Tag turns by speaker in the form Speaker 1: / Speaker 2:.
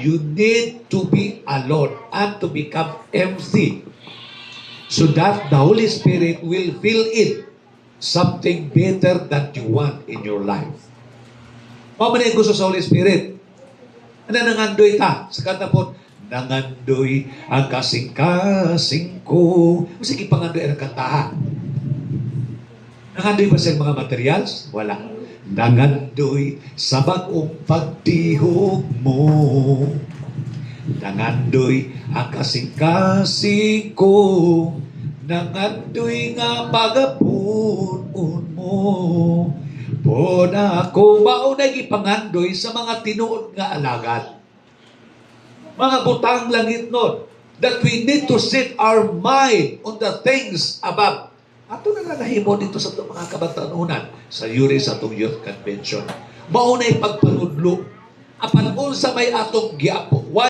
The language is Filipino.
Speaker 1: You need to be alone and to become empty so that the Holy Spirit will fill in something better that you want in your life. Pamanin gusto sa Holy Spirit. Ano nangandoy ta? Sa katapon, nangandoy ang kasing-kasing ko. Sige, pangandoy ang kantahan. Nangandoy ba sa mga materials? Wala. Nangandoy sa bagong pagtihog mo. Nangandoy ang kasing-kasing ko. Nangandoy nga pagapunon mo. Puna ako maunay ipangandoy sa mga tinuod nga alagad. Mga butang langit nun, that we need to set our mind on the things above. Ato na nahimo dito sa itong mga kabatanunan sa Yuri sa itong Youth Convention. Maunay pagpanudlo. Apan unsa may atong giapo